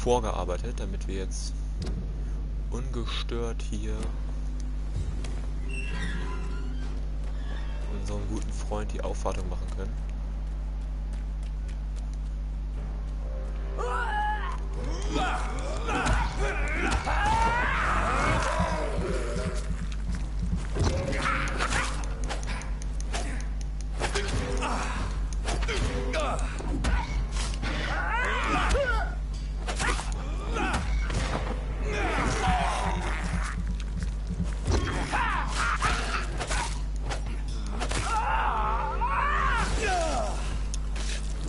vorgearbeitet, damit wir jetzt ungestört hier unserem guten Freund die Aufwartung machen können.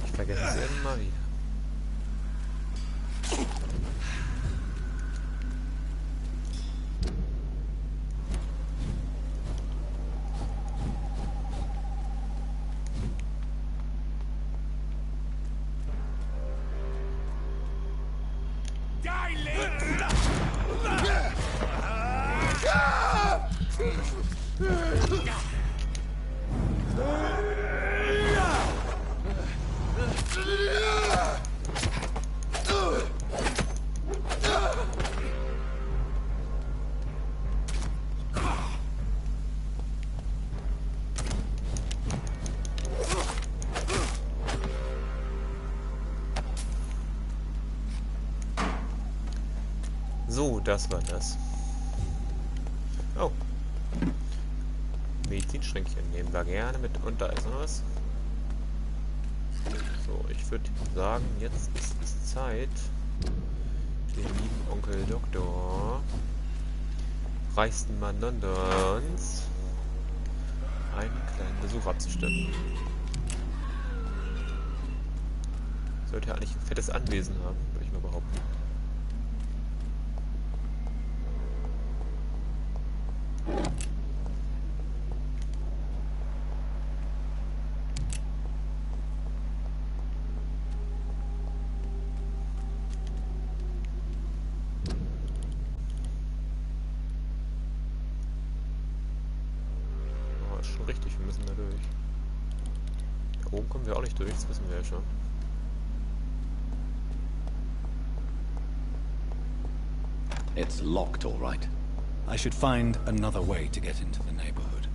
Ich vergesse es immer wieder. So, das war das. Oh. Medizinschränkchen nehmen wir gerne mit. Und da ist noch was. So, ich würde sagen, jetzt ist es Zeit, den lieben Onkel Doktor, reichsten Mann Londons, einen kleinen Besuch abzustatten. Sollte ja eigentlich ein fettes Anwesen haben, würde ich mal behaupten. Schon richtig, wir müssen da durch. Da oben kommen wir auch nicht durch, das wissen wir ja schon. It's locked, all right. I should find another way to get into the neighborhood.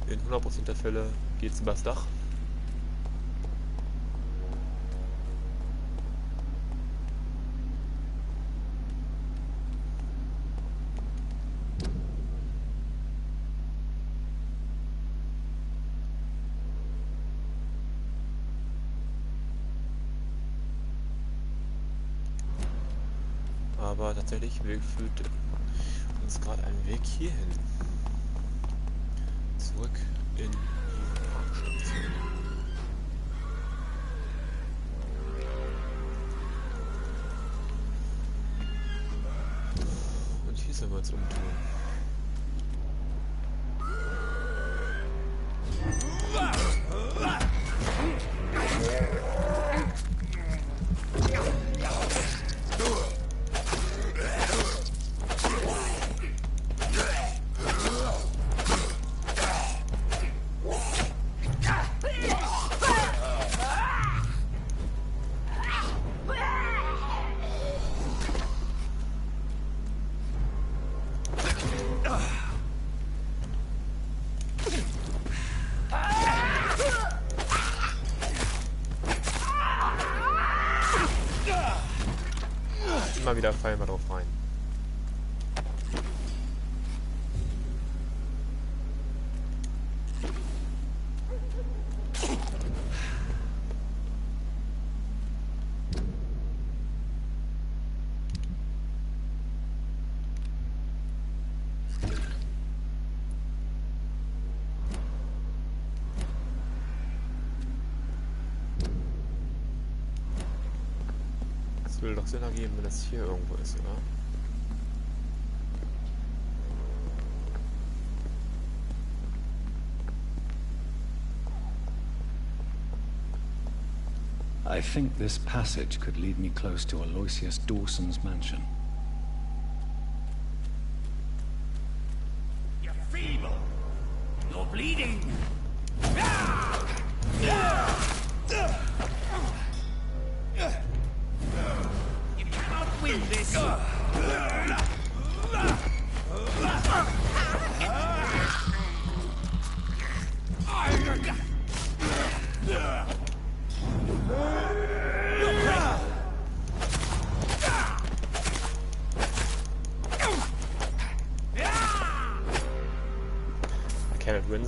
In 100% der Fälle geht's übers Dach. Aber tatsächlich führt uns gerade ein Weg hierhin. Zurück in die Parkstation. Und hier sollen wir uns umtun. Immer wieder fallen wir drauf rein. Es würde doch Sinn ergeben, wenn das hier irgendwo ist, oder? I think this passage could lead me close to Aloysius Dawson's mansion. You're feeble. You're bleeding.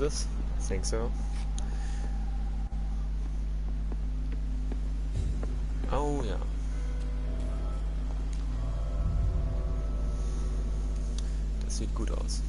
this? I think so. Oh ja. Das sieht gut aus.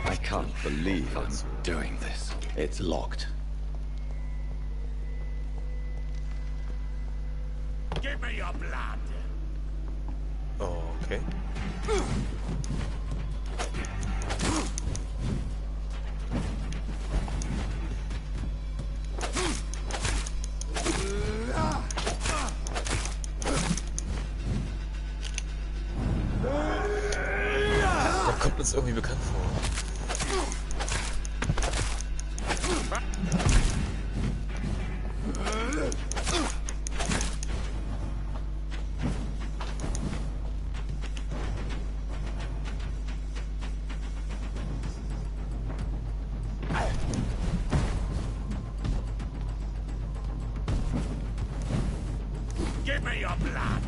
I can't believe I'm doing this. It's locked. Give me your blood. Oh, okay. Da kommt uns irgendwie bekannt vor. Give me your blood.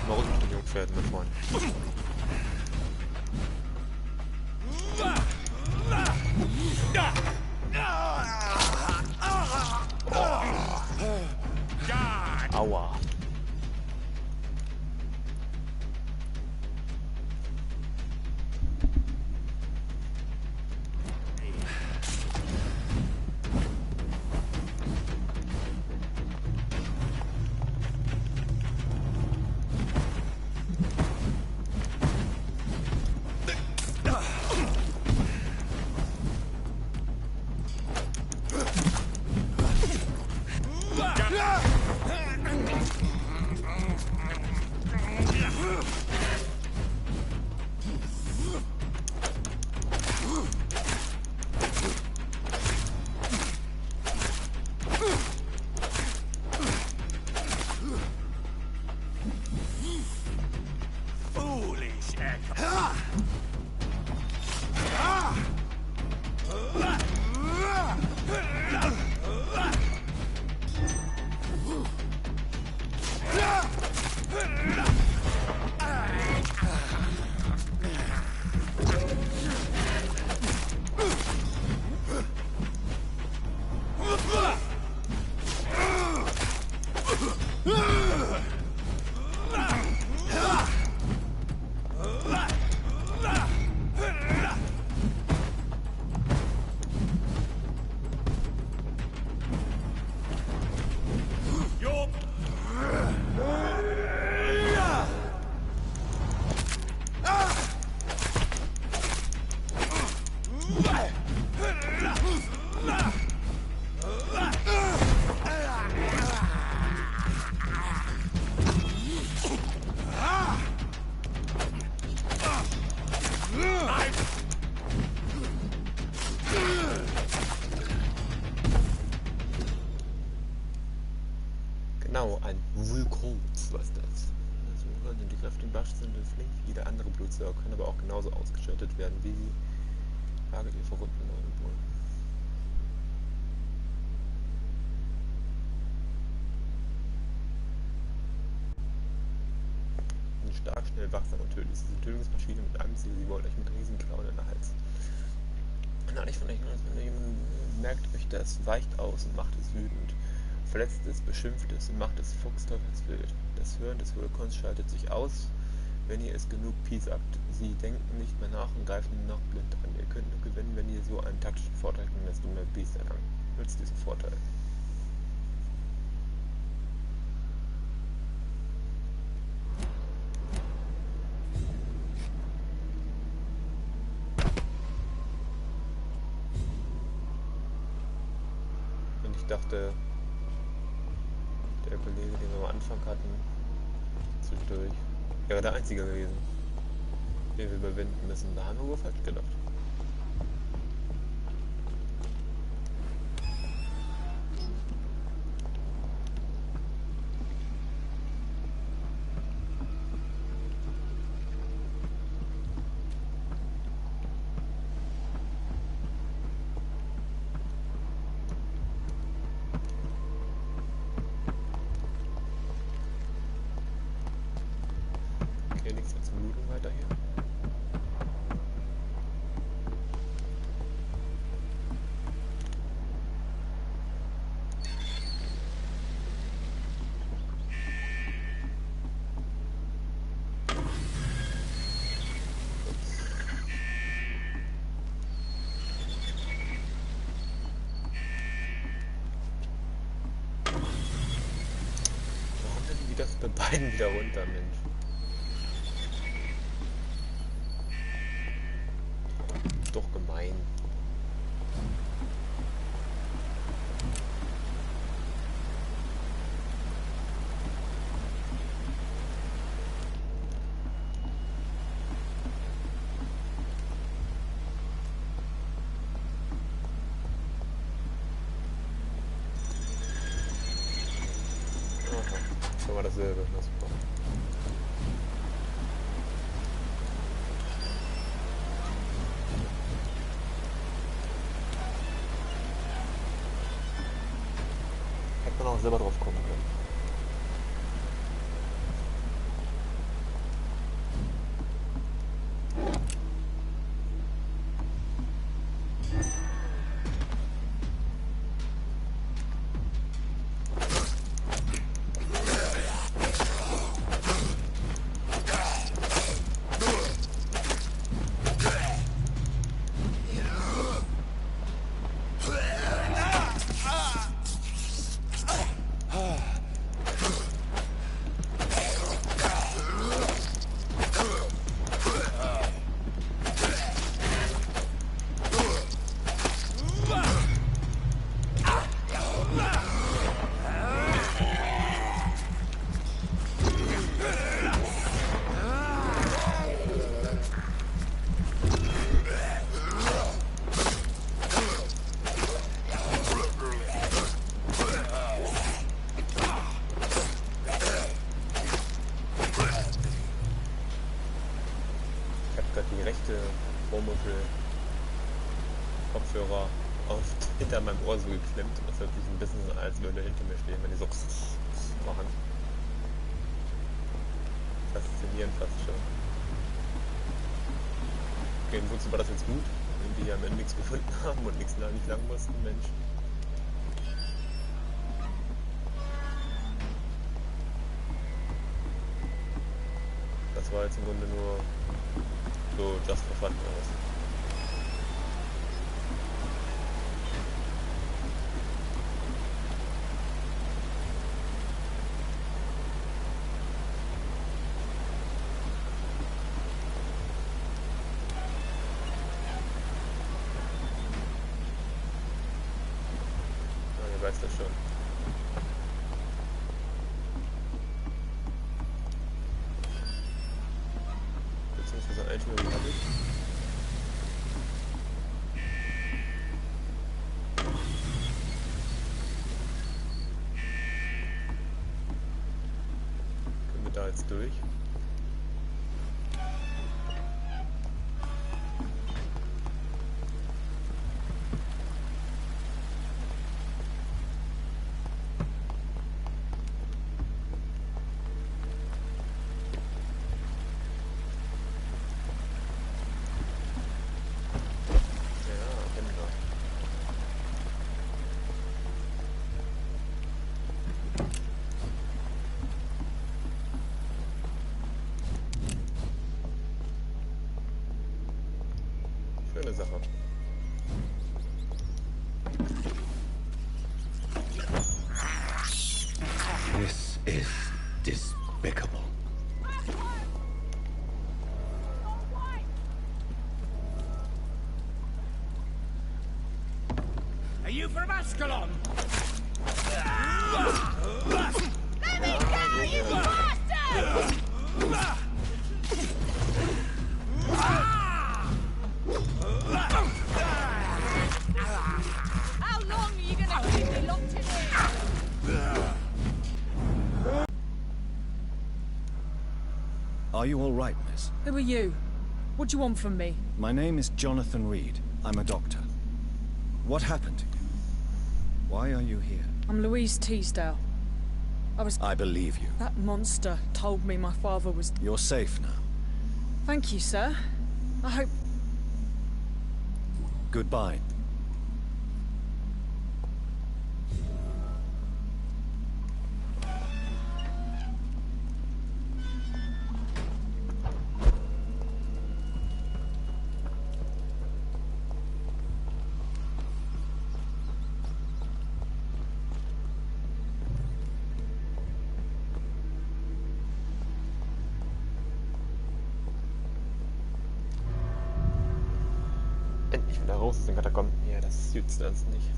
Warum nicht den Jungpferden mit vorne? Aua. Foolish echo. Genau, ein Vulkans, was das? Also, sind die Kräfte im Waschsinn flink wie jeder andere Blutsauger, können aber auch genauso ausgeschaltet werden wie Lage ihr verwundeten Neugeborenen. Stark, schnell, wachsam und tödlich. Diese Tötungsmaschine mit einem Ziel, sie wollen euch mit riesigen Klauen in den Hals. Na, nicht von euch, wenn jemand merkt euch das, weicht aus und macht es wütend. verletzt ist, beschimpft ist und macht es fuchsteufelswild. Das Hören des Vulkans schaltet sich aus, wenn ihr es genug piesackt. Sie denken nicht mehr nach und greifen nur noch blind an. Ihr könnt nur gewinnen, wenn ihr so einen taktischen Vorteil gegen das dumme Biest erlangt. Nutzt diesen Vorteil. Und ich dachte, der Kollege, den wir am Anfang hatten, zwischendurch, wäre der Einzige gewesen, den wir überwinden müssen. Da haben wir wohl falsch gedacht. Okay, nichts mehr zum Looten weiter hier. Warum denn wieder bei beiden wieder runter, Mensch? Doch gemein. Aha, schon mal dasselbe. Na super. Hätte man auch selber drauf kommen können. Ich habe gerade die rechte Ohrmuschel-Kopfhörer hinter meinem Ohr so geklemmt und das hört sich ein bisschen so an, als würde er hinter mir stehen, wenn die so machen. Faszinierend fast schon. Okay, und wozu war das jetzt gut? Wenn wir hier am Ende nichts gefunden haben und nicht lang mussten, Mensch. Das war jetzt im Grunde nur so just for fun aus. Ja, ihr weißt das schon. Beziehungsweise eigentlich nur die Habit. Können wir da jetzt durch? eine Sache. This is despicable. Are you from Ascalon? Let me go, you bastard! How long are you gonna keep me locked in here? Are you all right, miss? Who are you? What do you want from me? My name is Jonathan Reed. I'm a doctor. What happened to you? Why are you here? I'm Louise Teasdale. I believe you. That monster told me my father was... You're safe now. Thank you, sir. I hope... Goodbye. Endlich wieder raus aus den Katakomben. Ja, das juckt uns nicht.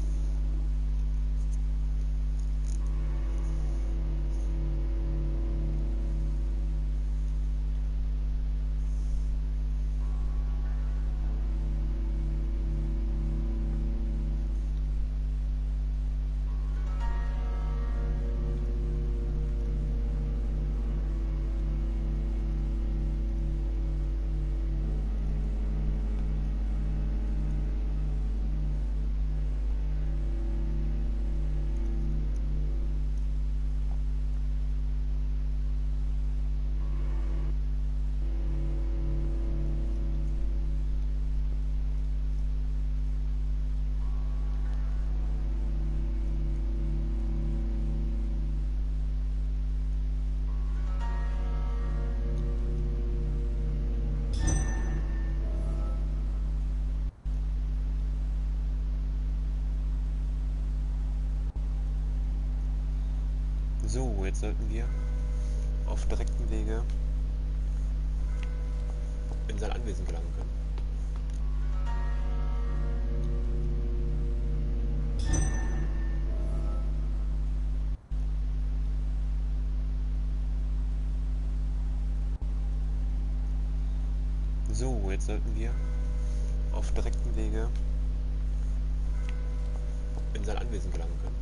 So, jetzt sollten wir auf direktem Wege in sein Anwesen gelangen können. So, jetzt sollten wir auf direktem Wege in sein Anwesen gelangen können.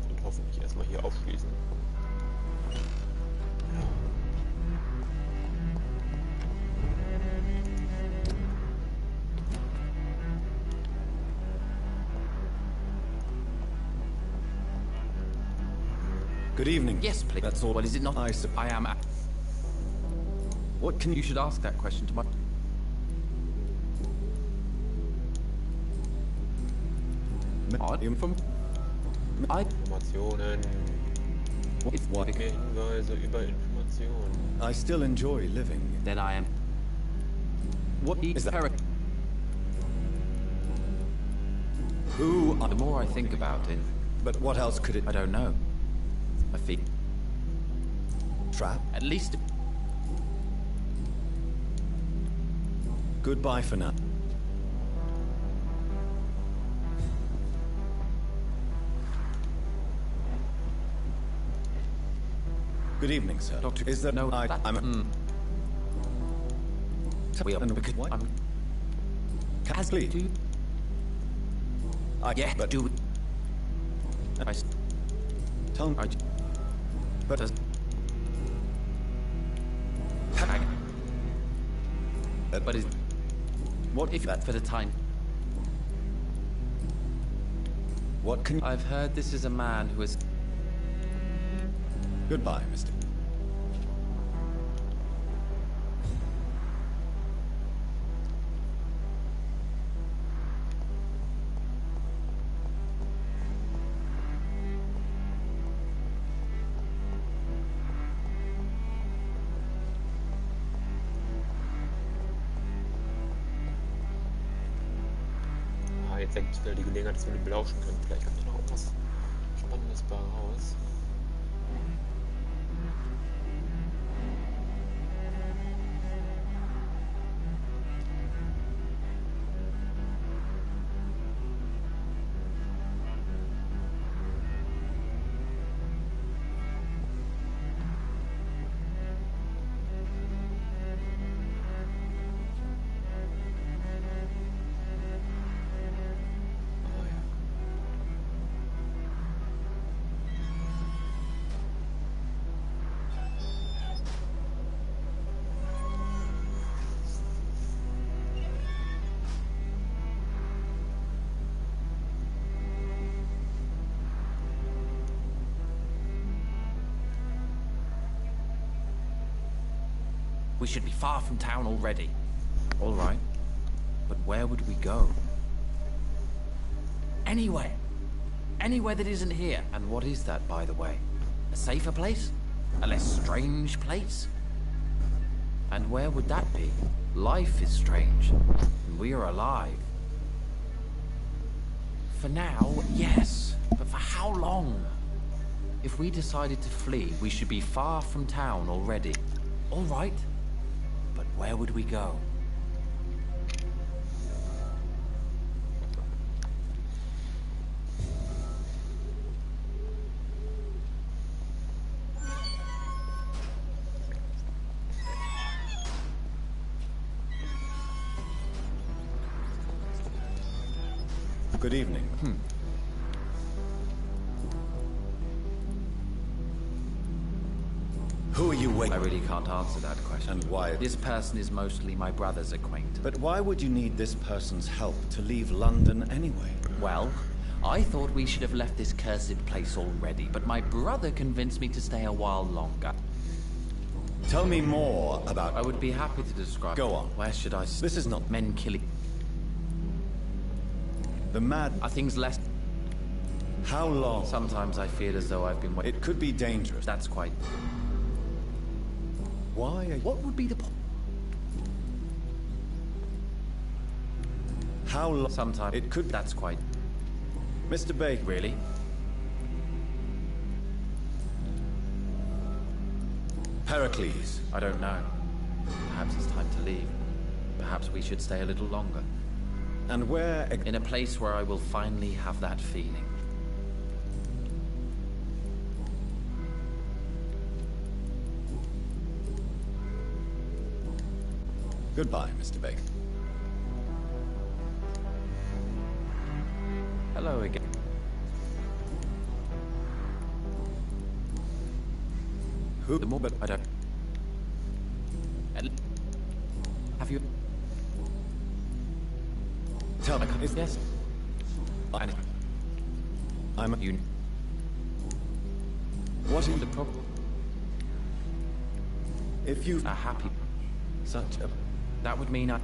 Und hoffentlich erstmal hier aufschließen. Good evening. Yes, please. That's all. Well, is it not? I am. What can you should ask that question to my. From. Informationen. It's what. Hinweise über Informationen. I still enjoy living. Then I am. What Is that- Who? The more I think about it, But what else could it I don't know. I feel trap? at least. Goodbye for now. Good evening, sir. Doctor, is there no? I'm. We are. Because what? As Please. do. Yeah, but do. I. Tell me. But Does. But is what if that? for the time? What can you? I've heard this is a man who is. Goodbye, Mister. jetzt ja gibt es wieder die Gelegenheit, dass wir den belauschen können. Vielleicht kommt da noch irgendwas Spannendes bei raus. We should be far from town already. All right. But where would we go? Anywhere. Anywhere that isn't here. And what is that, by the way? A safer place? A less strange place? And where would that be? Life is strange. And we are alive. For now, yes. But for how long? If we decided to flee, we should be far from town already. All right. But where would we go? Good evening. Who are you waiting? I really can't answer that question. And why? This person is mostly my brother's acquaintance. But why would you need this person's help to leave London anyway? Well, I thought we should have left this cursed place already, but my brother convinced me to stay a while longer. Tell me more about... I would be happy to describe... Go on. Where should I... This is not... Men killing... The mad... Are things less... How long? Sometimes I feel as though I've been waiting. It could be dangerous. That's quite... Why are you... What would be the point? How long? Sometimes... It could... That's quite... Mr. Baker. Really? Pericles. I don't know. Perhaps it's time to leave. Perhaps we should stay a little longer. And where... In a place where I will finally have that feeling. Goodbye, Mr. Baker. Hello again. Who... The more, but I don't... Have you... Tell me... Yes. I'm... You... What are The you... problem... If you... A happy... Such a... That would mean I...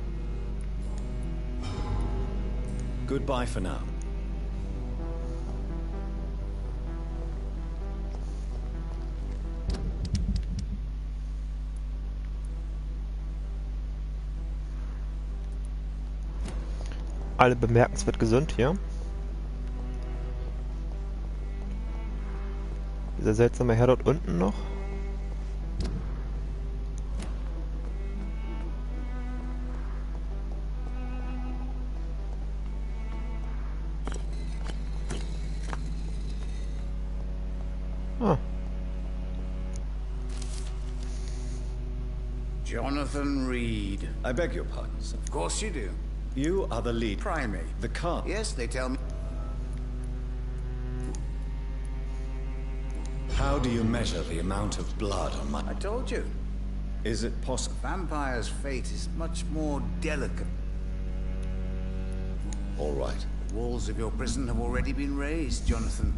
Goodbye for now. Alle bemerkenswert gesund hier. Dieser seltsame Herr dort unten noch. Ah. Jonathan Reed. I beg your pardon, sir. Of course you do. You are the lead. Primate. The car. Yes, they tell me. How do you measure the amount of blood on my... I told you. Is it possible? Vampire's fate is much more delicate. All right. The walls of your prison have already been raised, Jonathan.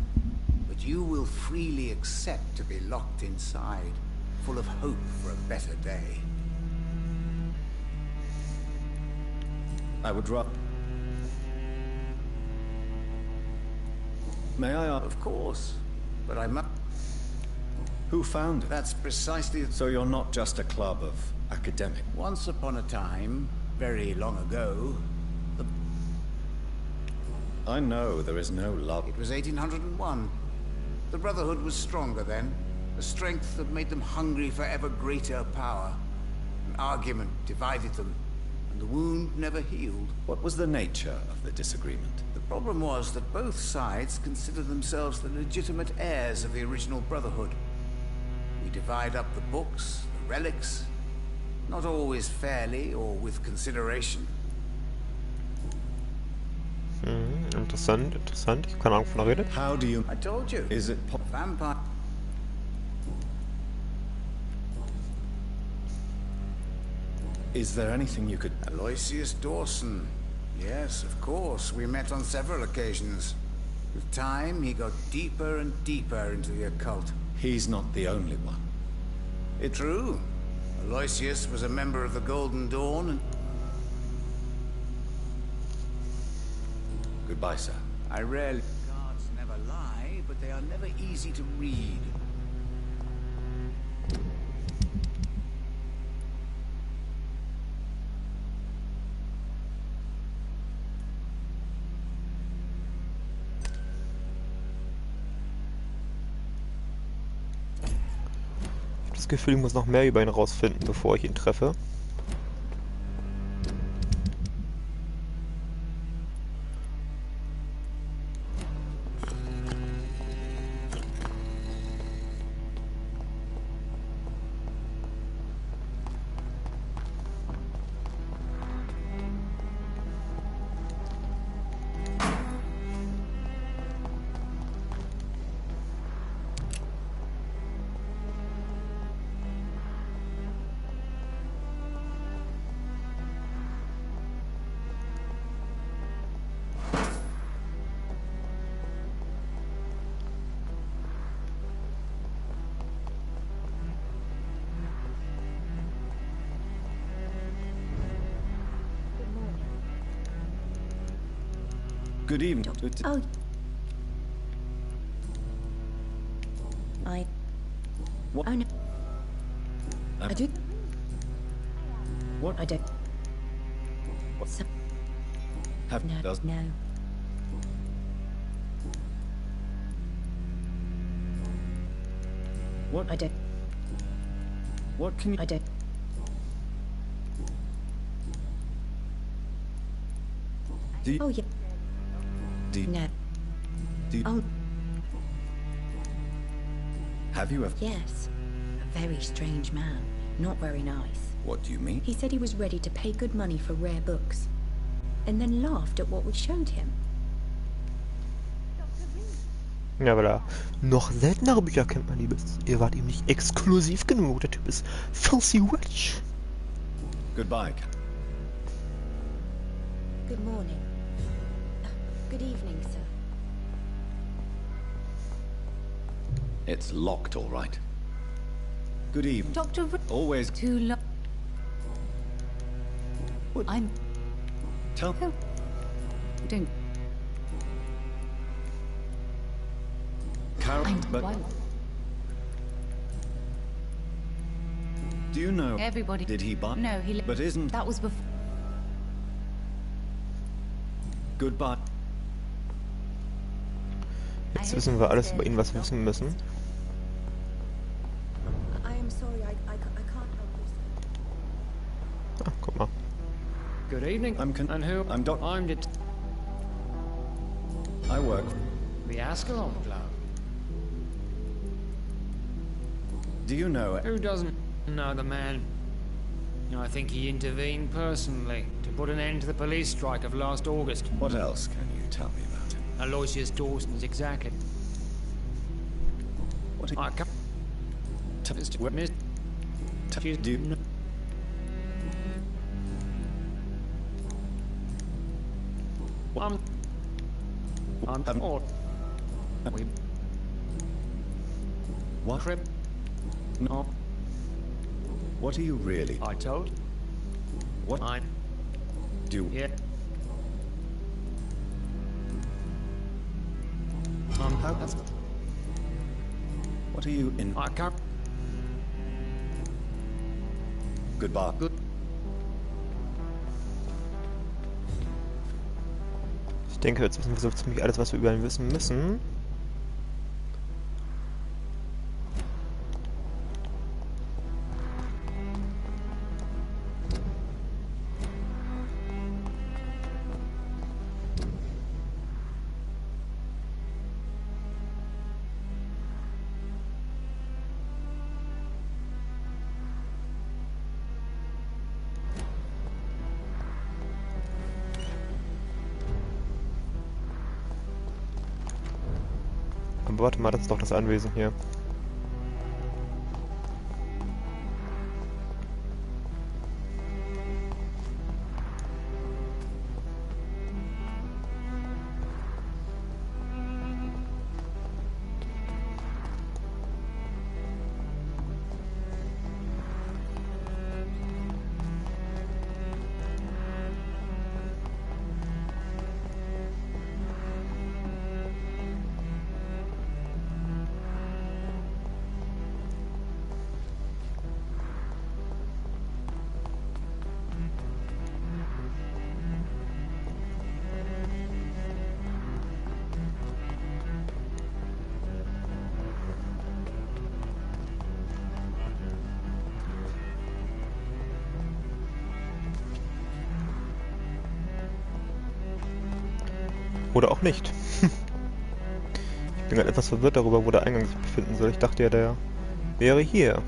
But you will freely accept to be locked inside, full of hope for a better day. I would rather... May I ask... Of course. But I must... Who found it? That's precisely... So you're not just a club of academic... Once upon a time, very long ago, I know there is no love. It was 1801. The Brotherhood was stronger then. A strength that made them hungry for ever greater power. An argument divided them, and the wound never healed. What was the nature of the disagreement? The problem was that both sides considered themselves the legitimate heirs of the original Brotherhood. We divide up the books, the relics, not always fairly or with consideration. Interessant, interessant. Ich habe keine Ahnung, wovon er redet. How do you... I told you. Is it Vampire. Is there anything you could... Aloysius Dawson. Yes, of course. We met on several occasions. With time, he got deeper and deeper into the occult. He's not the only one. It's true. Aloysius was a member of the Golden Dawn and... Goodbye, sir. I rarely... Cards never lie, but they are never easy to read. Ich habe das Gefühl, ich muss noch mehr über ihn rausfinden, bevor ich ihn treffe. Good evening. Oh. What? Oh no. I do. What? I don't. What? So, Have no. does No. what? I don't. What can you? I don't. Do you? Oh yeah. Do you, No. do you, Oh have you ever? yes. A very strange man. Not very nice. What do you mean? He said he was ready to pay good money for rare books, and then laughed at what we showed him. Ja, weil er noch seltenere Bücher kennt, mein Liebes. Ihr wart ihm nicht exklusiv genug. Der Typ ist filthy rich. Goodbye. Good morning. Good evening, sir. It's locked, all right. Good evening. Dr. Always Too long. What? I'm... tell. Oh. Don't... Karen, but Why? do you know? Everybody... Did he buy? No, he... But isn't That was before... goodbye? Jetzt wissen wir alles über ihn, was wir wissen müssen. I am sorry, I can't help you, sir. Ah, guck mal. Good evening. And who? I'm Doc. I'm I work. the Ascalon Club. Do you know? Who doesn't know the man? I think he intervened personally to put an end to the police strike of last August. What else can you tell me about him? Aloysius Dawson's exactly. What? I can't... Do you know? I'm Haven't- all... We... What? Crib... No, What are you really? I told. What I... do? Yeah. How? What are you in? I can't... Goodbye. Good. denke, jetzt wissen wir so ziemlich alles, was wir über ihn wissen müssen. Aber warte mal, das ist doch das Anwesen hier. Oder auch nicht. Ich bin gerade etwas verwirrt darüber, wo der Eingang sich befinden soll. Ich dachte ja, der wäre hier.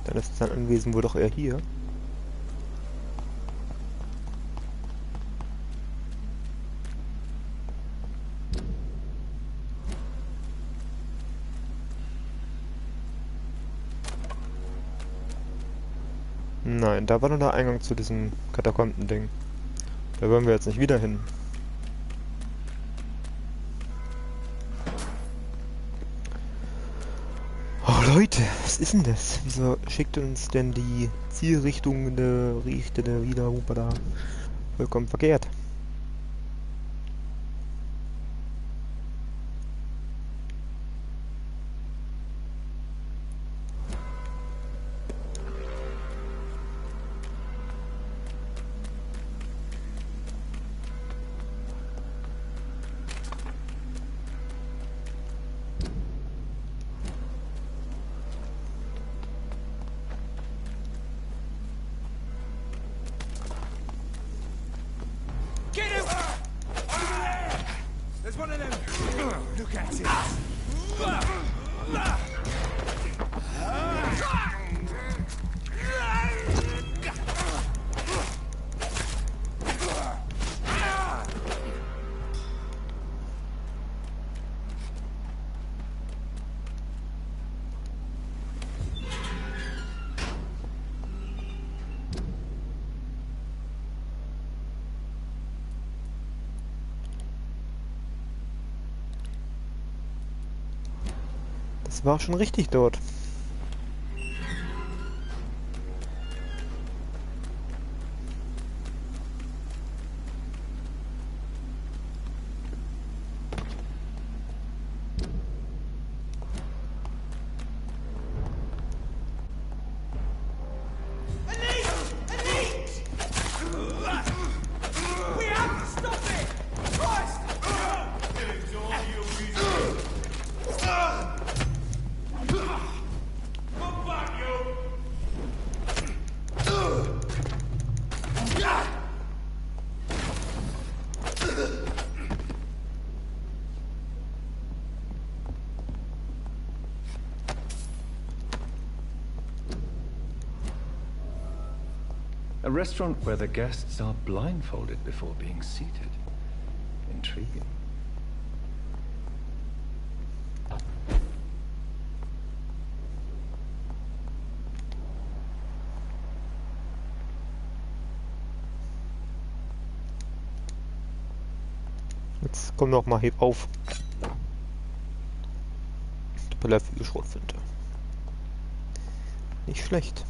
Dann ist sein Anwesen wohl doch eher hier. Nein, da war nur der Eingang zu diesem Katakomben-Ding. Da wollen wir jetzt nicht wieder hin. Oh Leute, was ist denn das? Wieso schickt uns denn die Zielrichtung der Richtende wieder da vollkommen verkehrt? There's one of them. Look at it. Das war schon richtig dort. A restaurant where the guests are blindfolded before being seated. Intriguing. Jetzt komm noch mal hier auf. Für Schrotflinte. Nicht schlecht.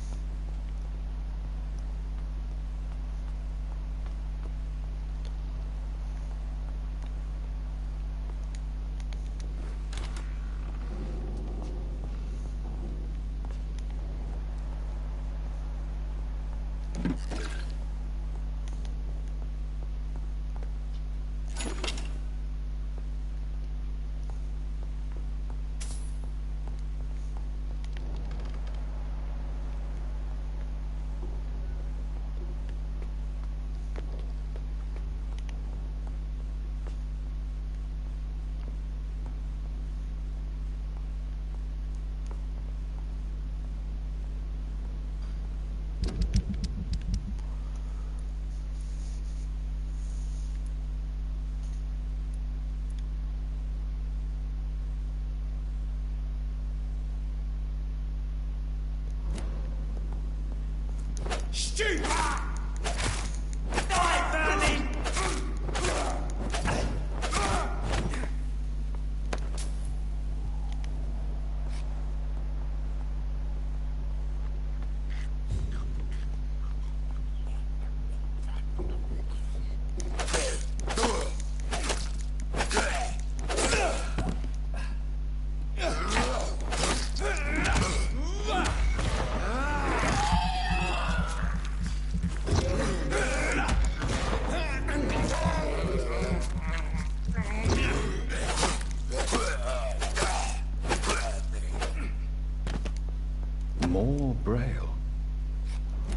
More Braille.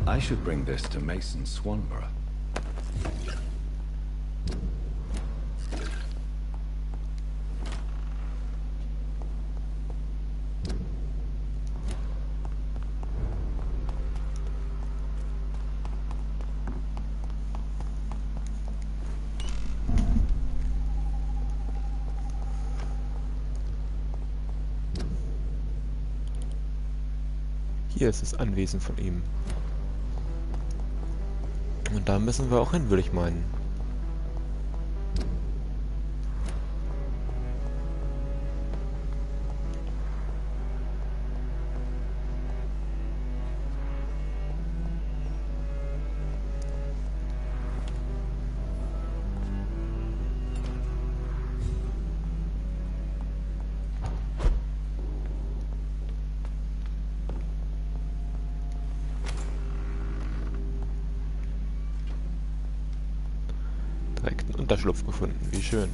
I should bring this to Mason Swanborough. Hier ist das Anwesen von ihm. Und da müssen wir auch hin, würde ich meinen. Direkt einen Unterschlupf gefunden, wie schön.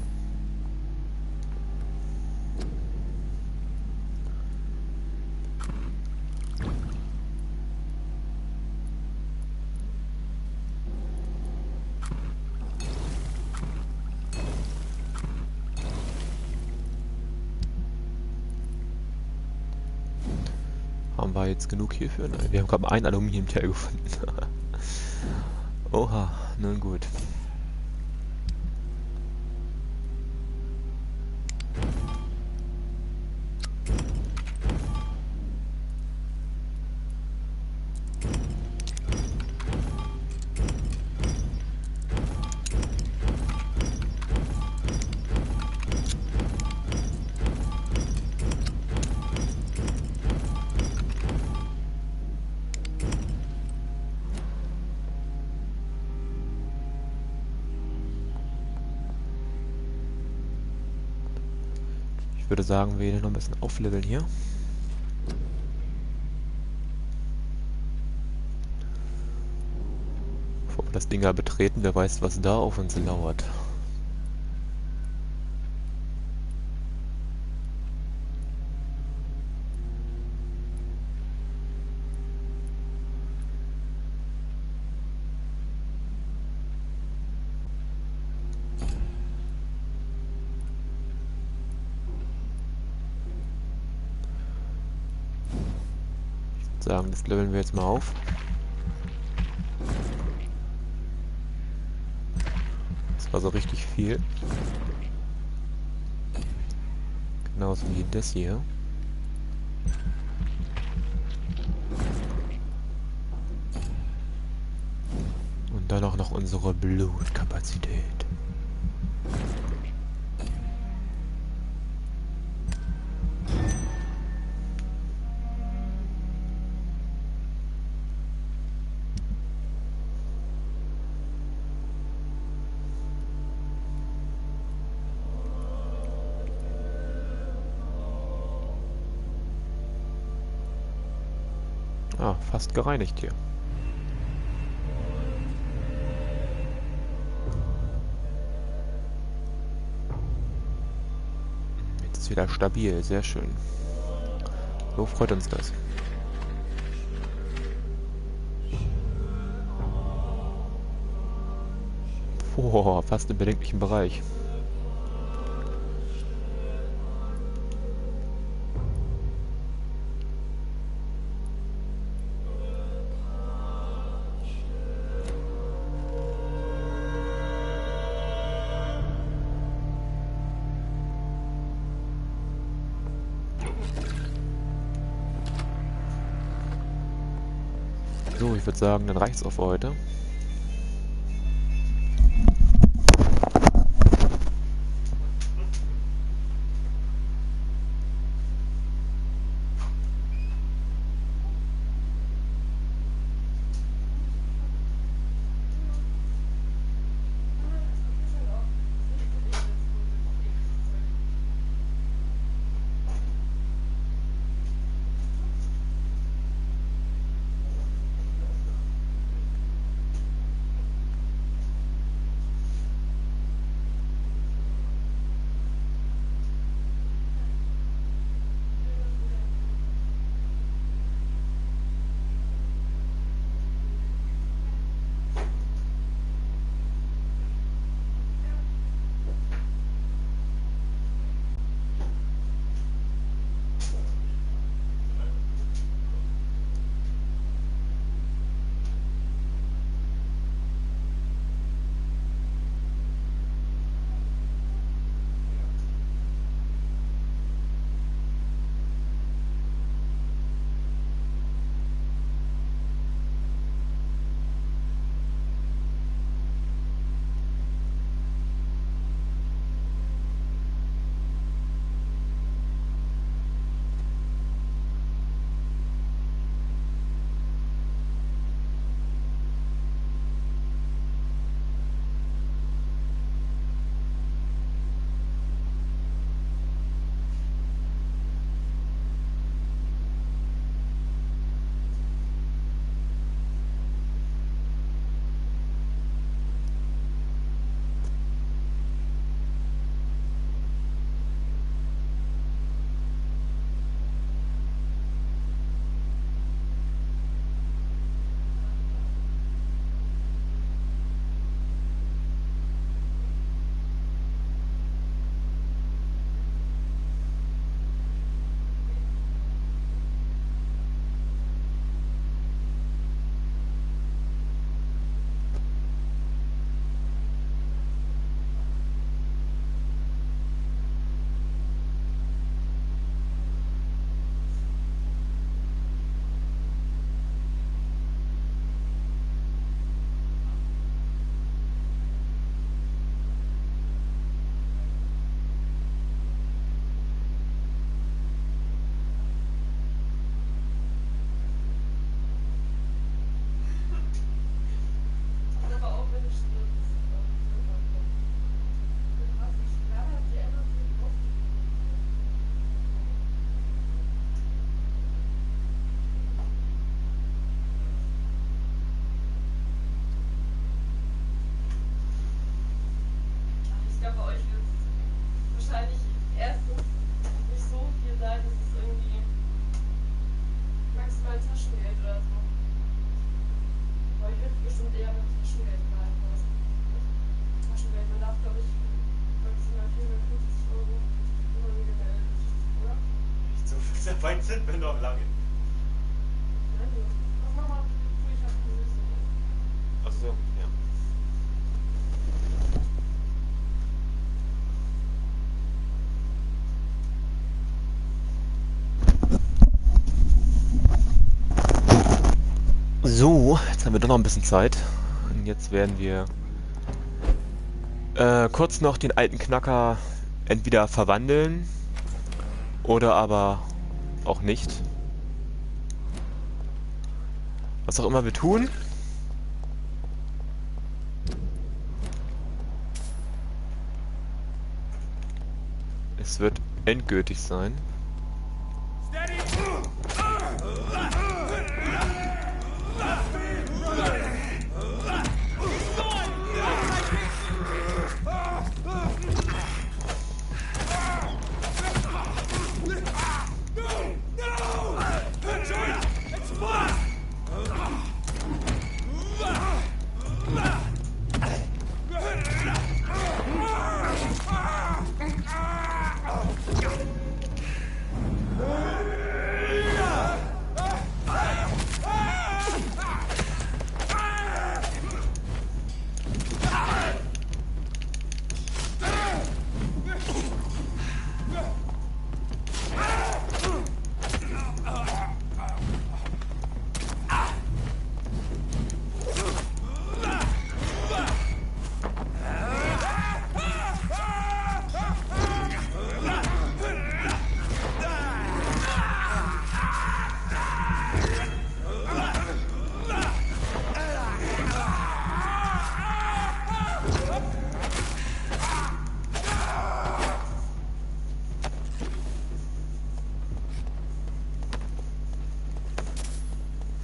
Haben wir jetzt genug hierfür? Nein, wir haben gerade mal ein Aluminiumteil gefunden. Oha, nun gut. Ich würde sagen, wir noch ein bisschen aufleveln hier. Bevor wir das Ding betreten, wer weiß, was da auf uns lauert. Sagen, das leveln wir jetzt mal auf. Also richtig viel. Genauso wie das hier. Und dann auch noch unsere Blutkapazität. Ah, fast gereinigt hier. Jetzt ist wieder stabil, sehr schön. So freut uns das. Boah, fast im bedenklichen Bereich. So, ich würde sagen, dann reicht's auch für heute. So weit sind wir noch lange. Ach so, ja. wir doch noch ein bisschen Zeit. Und jetzt werden wir kurz noch den alten Knacker entweder verwandeln oder aber auch nicht. Was auch immer wir tun. Es wird endgültig sein.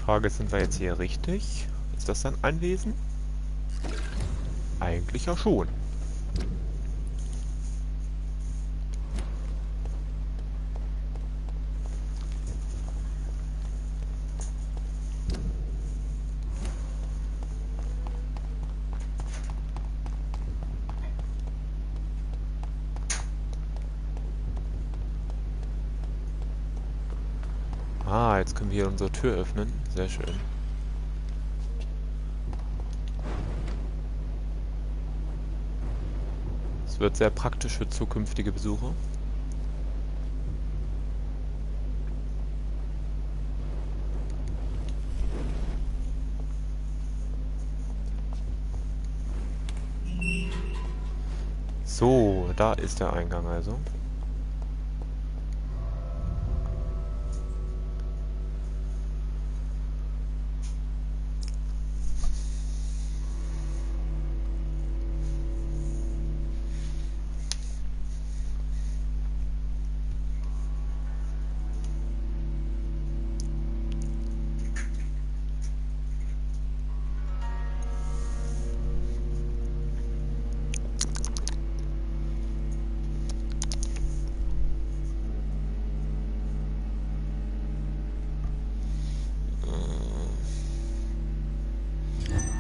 Frage, sind wir jetzt hier richtig? Ist das ein Anwesen? Eigentlich ja schon. Ah, jetzt können wir hier unsere Tür öffnen. Sehr schön. Es wird sehr praktisch für zukünftige Besucher. So, da ist der Eingang also.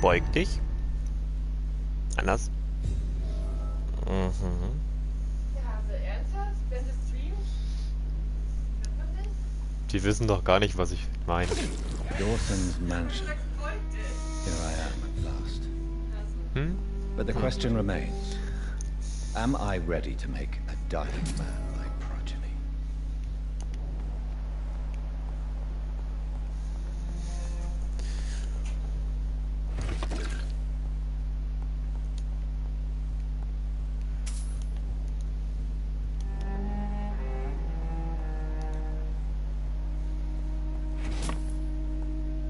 Beug dich. Anders. Mhm. Ja, also ernsthaft? Wenn du streamst? Hört man das? Die wissen doch gar nicht, was ich meine. Dawson's mansion. Here I am at last. Hm? But the question remains. Am I ready to make a dying man my progeny?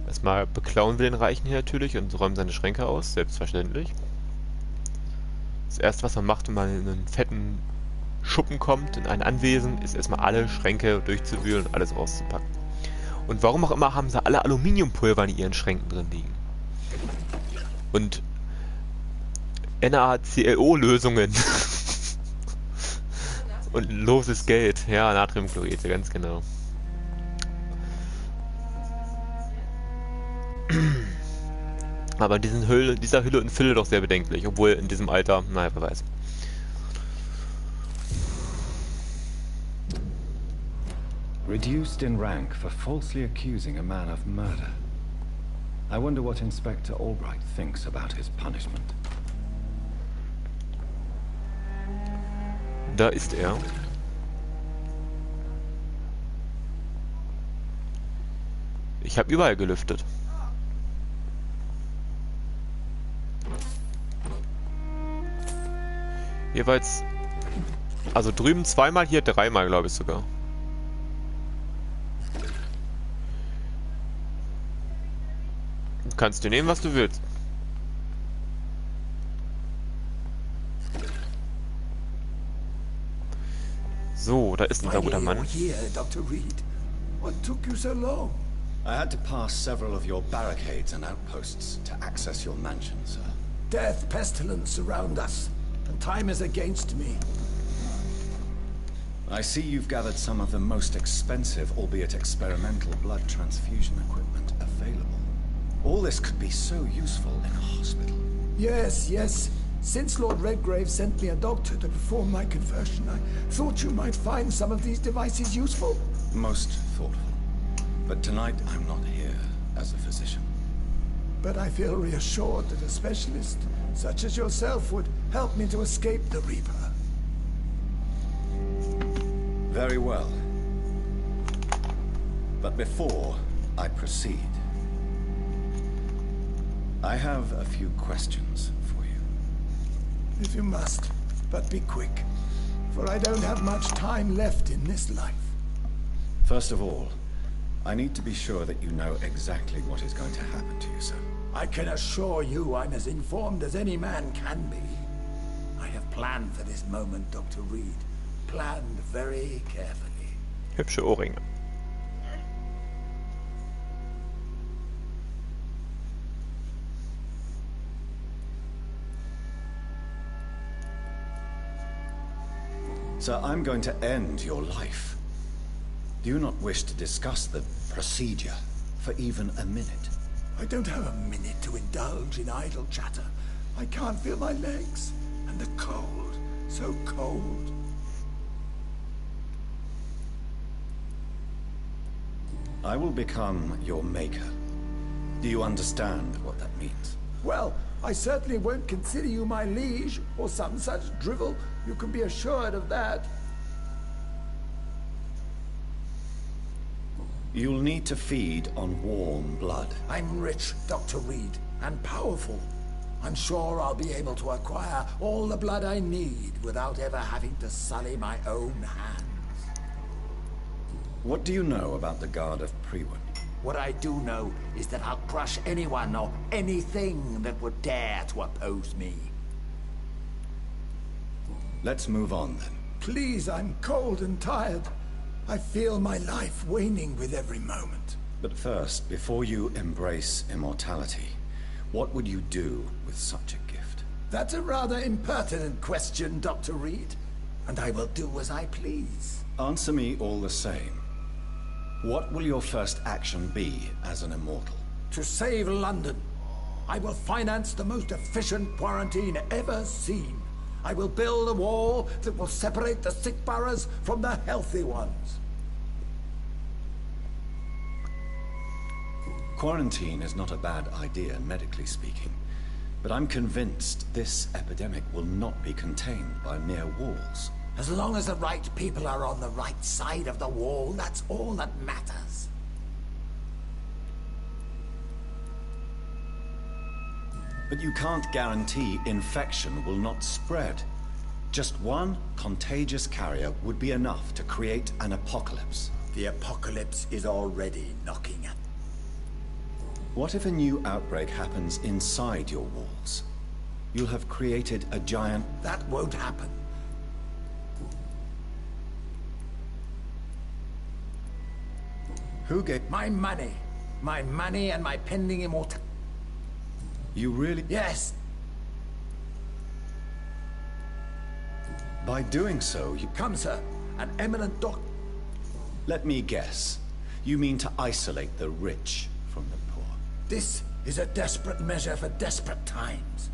Erstmal beklauen wir den Reichen hier natürlich und räumen seine Schränke aus, selbstverständlich. Das erste, was man macht, wenn man in einen fetten Schuppen kommt, in ein Anwesen, ist erstmal alle Schränke durchzuwühlen und alles auszupacken. Und warum auch immer haben sie alle Aluminiumpulver in ihren Schränken drin liegen. Und NaClO-Lösungen. Und loses Geld. Ja, Natriumchlorid, ganz genau. Aber dieser Hülle und Fülle doch sehr bedenklich, obwohl in diesem Alter, naja, wer weiß. Reduced in rank for falsely accusing a man of murder. I wonder what Inspector Albright thinks about his punishment. Da ist er. Ich habe überall gelüftet. Jeweils, also drüben zweimal, hier dreimal, glaube ich sogar. Du kannst dir nehmen, was du willst. So, da ist unser guter Mann. Here, Dr. Reed. What took you so long? I had to pass several of your barricades and outposts to access your mansion, sir. Death, pestilence surround us, and time is against me. I see you've gathered some of the most expensive, albeit experimental, blood transfusion equipment available. All this could be so useful in a hospital. Yes, yes. Since Lord Redgrave sent me a doctor to perform my conversion, I thought you might find some of these devices useful. Most thoughtful. But tonight, I'm not here as a physician. But I feel reassured that a specialist such as yourself would help me to escape the Reaper. Very well. But before I proceed, I have a few questions for you. If you must, but be quick, for I don't have much time left in this life. First of all, I need to be sure that you know exactly what is going to happen to you, sir. I can assure you I'm as informed as any man can be. I have planned for this moment, Dr. Reed. Planned very carefully. Hübsche Ohrringe. Sir, I'm going to end your life. Do you not wish to discuss the procedure for even a minute? I don't have a minute to indulge in idle chatter. I can't feel my legs. And the cold. So cold. I will become your maker. Do you understand what that means? Well, I certainly won't consider you my liege, or some such drivel. You can be assured of that. You'll need to feed on warm blood. I'm rich, Dr. Reed, and powerful. I'm sure I'll be able to acquire all the blood I need without ever having to sully my own hands. What do you know about the Guard of Prewen? What I do know is that I'll crush anyone or anything that would dare to oppose me. Let's move on then. Please, I'm cold and tired. I feel my life waning with every moment. But first, before you embrace immortality, what would you do with such a gift? That's a rather impertinent question, Dr. Reed. And I will do as I please. Answer me all the same. What will your first action be as an immortal? To save London. I will finance the most efficient quarantine ever seen. I will build a wall that will separate the sick boroughs from the healthy ones. Quarantine is not a bad idea, medically speaking. But I'm convinced this epidemic will not be contained by mere walls. As long as the right people are on the right side of the wall, that's all that matters. But you can't guarantee infection will not spread. Just one contagious carrier would be enough to create an apocalypse. The apocalypse is already knocking at. What if a new outbreak happens inside your walls? You'll have created a giant... That won't happen. Who gave... My money. My money and my pending immortality. You really... Yes. By doing so, you... Come, sir. An eminent doc... Let me guess. You mean to isolate the rich from the poor. This is a desperate measure for desperate times.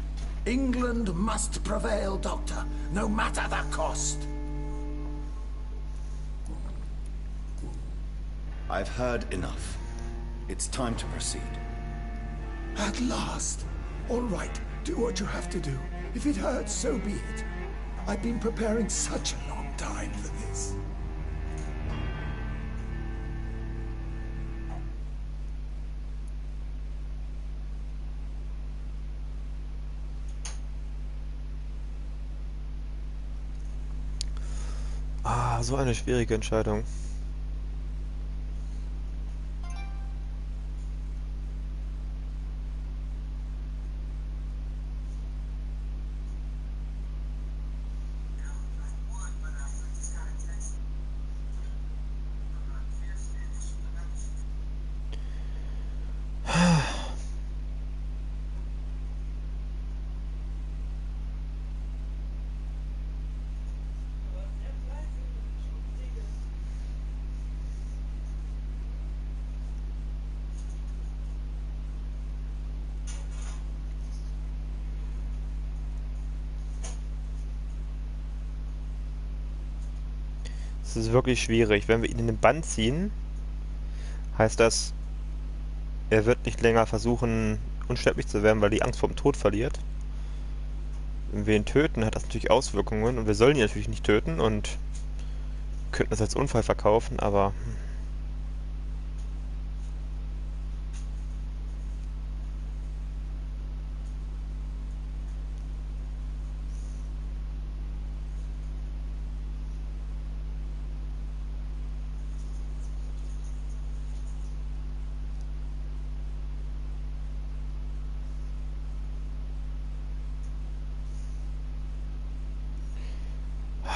England must prevail, Doctor, no matter the cost. I've heard enough. It's time to proceed. At last. All right, do what you have to do. If it hurts, so be it. I've been preparing such a long time for this. Ah, so eine schwierige Entscheidung. Es ist wirklich schwierig. Wenn wir ihn in den Bann ziehen, heißt das, er wird nicht länger versuchen, unsterblich zu werden, weil er die Angst vor dem Tod verliert. Wenn wir ihn töten, hat das natürlich Auswirkungen und wir sollen ihn natürlich nicht töten und könnten das als Unfall verkaufen, aber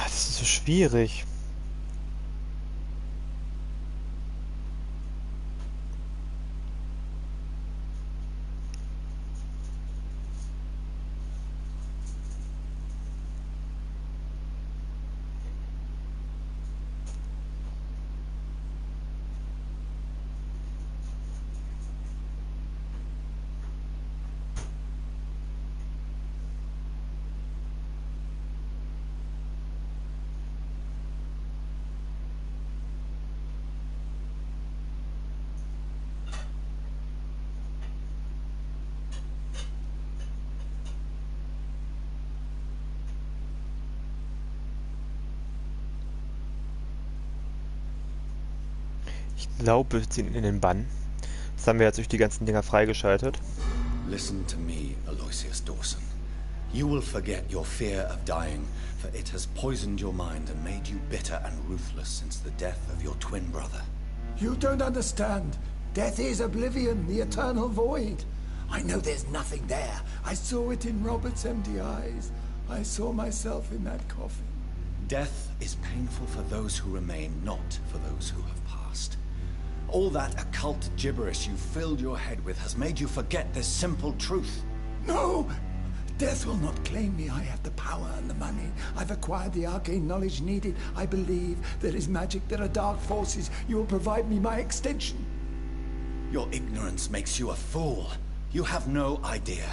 das ist so schwierig. Ich glaube, wir ziehen ihn in den Bann. Das haben wir jetzt durch die ganzen Dinger freigeschaltet. Listen to me, Aloysius Dawson. You will forget your fear of dying, for it has poisoned your mind and made you bitter and ruthless since the death of your twin brother. You don't understand. Death is oblivion, the eternal void. I know there's nothing there. I saw it in Robert's empty eyes. I saw myself in that coffin. Death is painful for those who remain, not for those who have passed. All that occult gibberish you filled your head with has made you forget this simple truth. No! Death will not claim me. I have the power and the money. I've acquired the arcane knowledge needed. I believe there is magic, there are dark forces. You will provide me my extension. Your ignorance makes you a fool. You have no idea.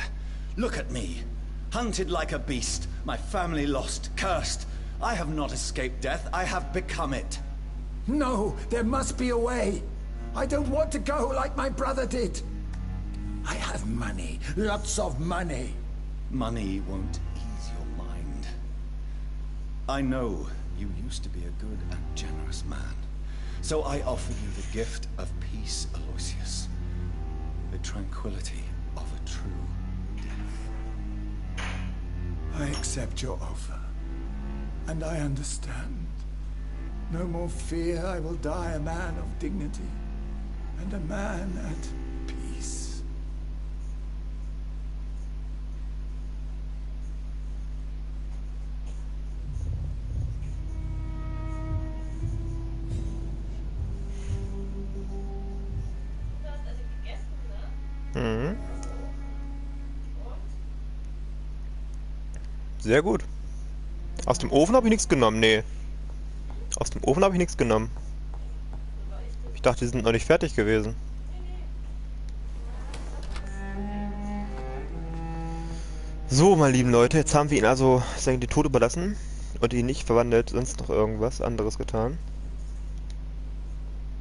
Look at me. Hunted like a beast, my family lost, cursed. I have not escaped death, I have become it. No, there must be a way. I don't want to go like my brother did. I have money, lots of money. Money won't ease your mind. I know you used to be a good and generous man. So I offer you the gift of peace, Aloysius. The tranquility of a true death. I accept your offer. And I understand. No more fear, I will die a man of dignity. And a man at peace. Mhm. Sehr gut. Aus dem Ofen habe ich nichts genommen, nee. Aus dem Ofen habe ich nichts genommen. Ich dachte, die sind noch nicht fertig gewesen. So, meine lieben Leute, jetzt haben wir ihn also den Tod überlassen und ihn nicht verwandelt, sonst noch irgendwas anderes getan.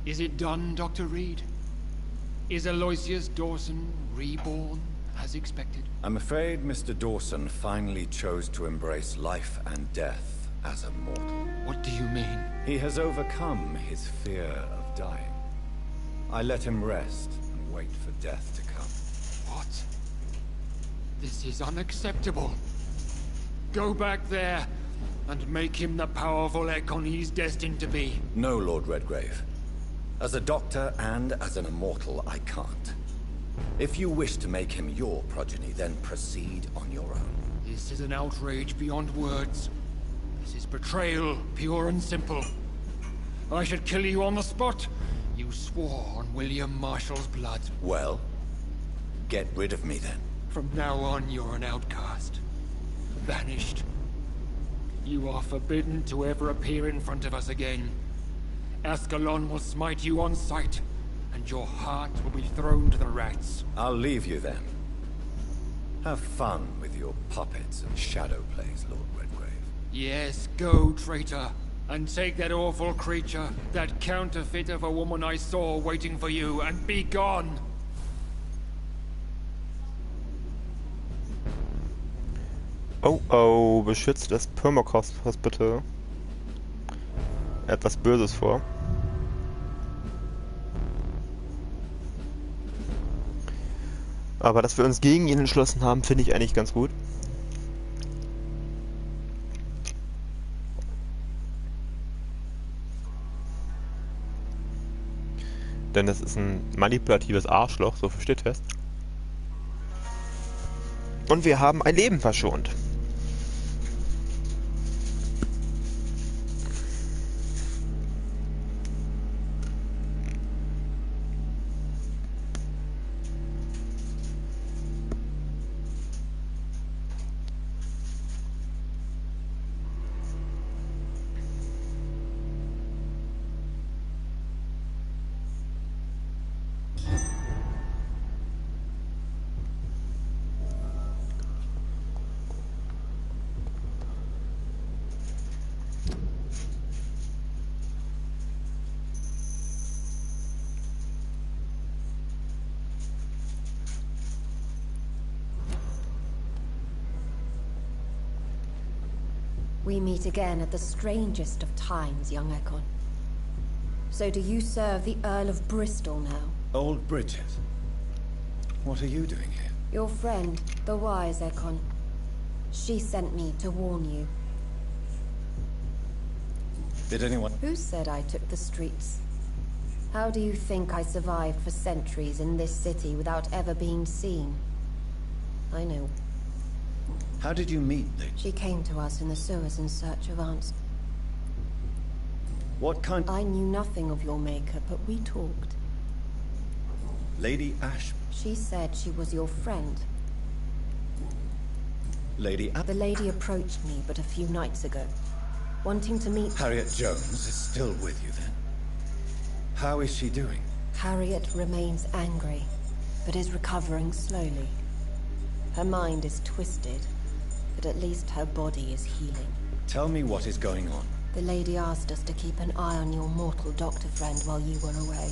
Is it done, Dr. Reed? Is Aloysius Dawson reborn as expected? I'm afraid Mr. Dawson finally chose to embrace life and death as a mortal. What do you mean? He has overcome his fear of dying. I let him rest and wait for death to come. What? This is unacceptable. Go back there. and make him the powerful Ekon he's destined to be. No, Lord Redgrave. As a doctor and as an immortal, I can't. If you wish to make him your progeny, then proceed on your own. This is an outrage beyond words. This is betrayal, pure and simple. I should kill you on the spot. You swore on William Marshall's blood. Well, get rid of me then. From now on, you're an outcast. Vanished. You are forbidden to ever appear in front of us again. Ascalon will smite you on sight, and your heart will be thrown to the rats. I'll leave you then. Have fun with your puppets and shadow plays, Lord Redgrave. Yes, go, traitor. And take that awful creature, that counterfeit of a woman I saw waiting for you, and be gone! Oh oh, beschützt das Permacross Hospital. Etwas Böses vor. Aber dass wir uns gegen ihn entschlossen haben, finde ich eigentlich ganz gut. Denn das ist ein manipulatives Arschloch, so viel steht fest. Und wir haben ein Leben verschont. We meet again at the strangest of times, young Ekon. So do you serve the Earl of Bristol now? Old Bridget. What are you doing here? Your friend, the wise Ekon. She sent me to warn you. Did anyone... Who said I took the streets? How do you think I survived for centuries in this city without ever being seen? I know. How did you meet Lady? She came to us in the sewers in search of answers. What kind... I knew nothing of your maker, but we talked. Lady Ash... She said she was your friend. Lady The lady approached me but a few nights ago, wanting to meet... Harriet Jones is still with you then? How is she doing? Harriet remains angry, but is recovering slowly. Her mind is twisted, but at least her body is healing. Tell me what is going on. The lady asked us to keep an eye on your mortal doctor friend while you were away.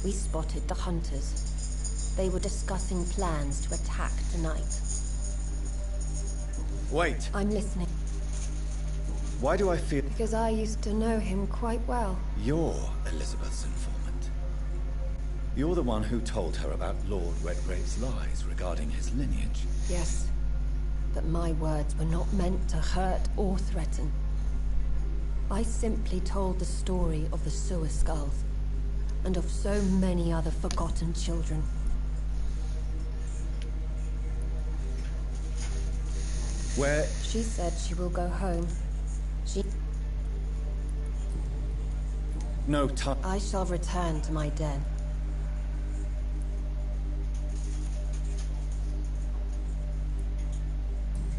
We spotted the hunters. They were discussing plans to attack tonight. Wait. I'm listening. Why do I feel... Because I used to know him quite well. You're Elizabeth's informant. You're the one who told her about Lord Redgrave's lies regarding his lineage. Yes, but my words were not meant to hurt or threaten. I simply told the story of the sewer skulls, and of so many other forgotten children. Where... She said she will go home. No time. I shall return to my den.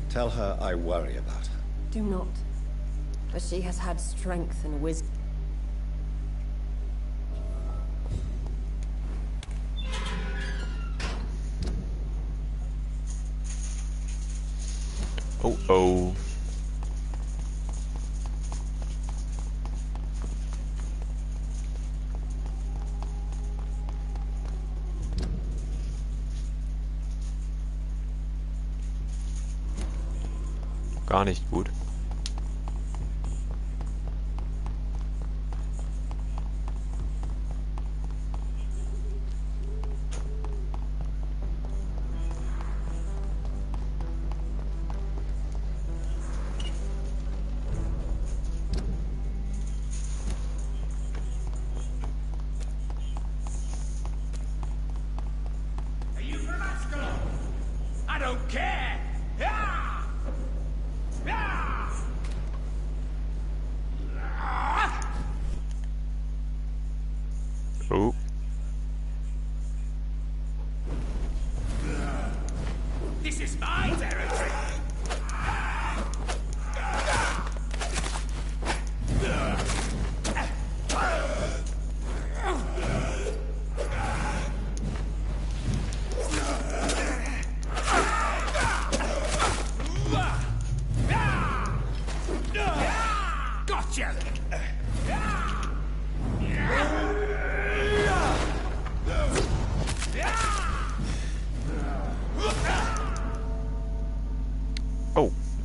Tell her I worry about her. Do not. For she has had strength and wisdom. Oh oh. Gar nicht gut.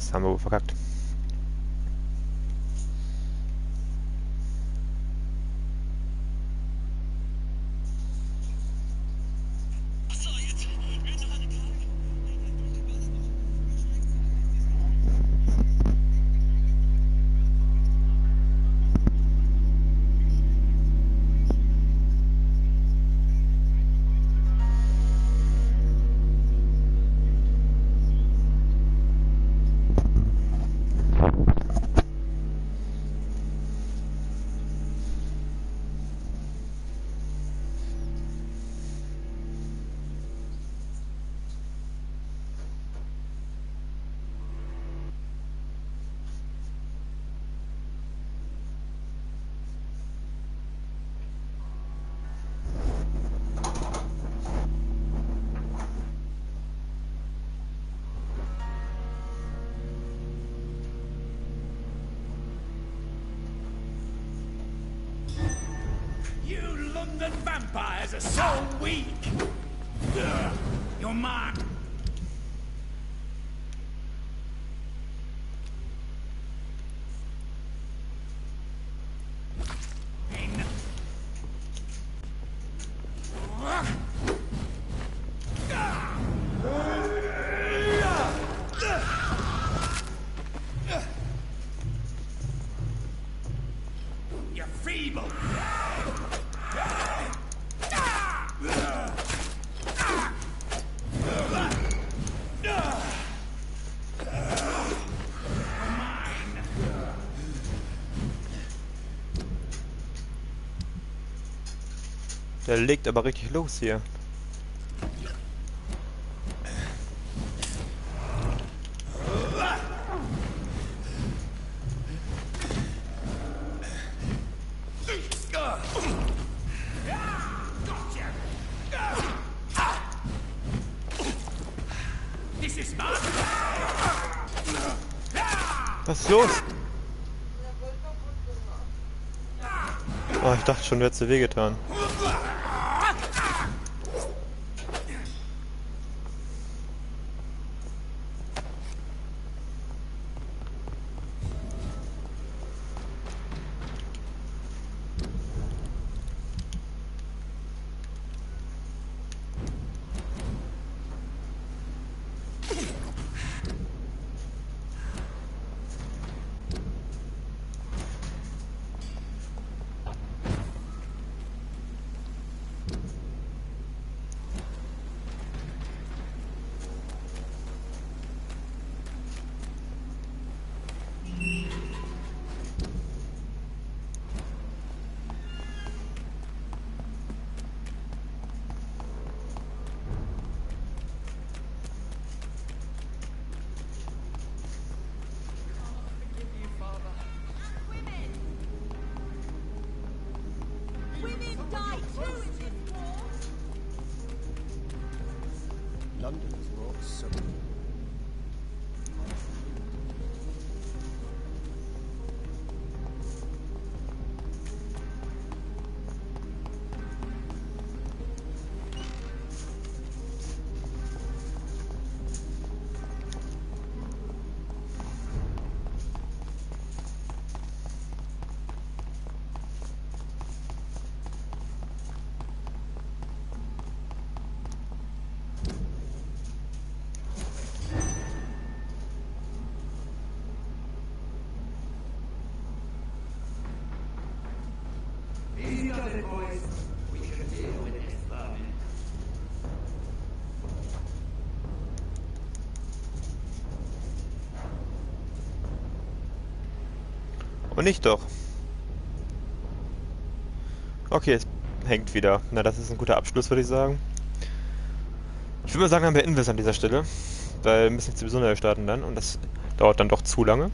Das haben wir wohl verkackt. The vampires are so weak! You're mine! You're feeble! Der legt aber richtig los hier. Was ist los? Oh, ich dachte schon, du hättest dir wehgetan. London has brought so many. Und nicht doch. Okay, es hängt wieder. Na, das ist ein guter Abschluss, würde ich sagen. Ich würde mal sagen, dann beenden wir es an dieser Stelle. Weil wir müssen jetzt sowieso neu starten dann. Und das dauert dann doch zu lange.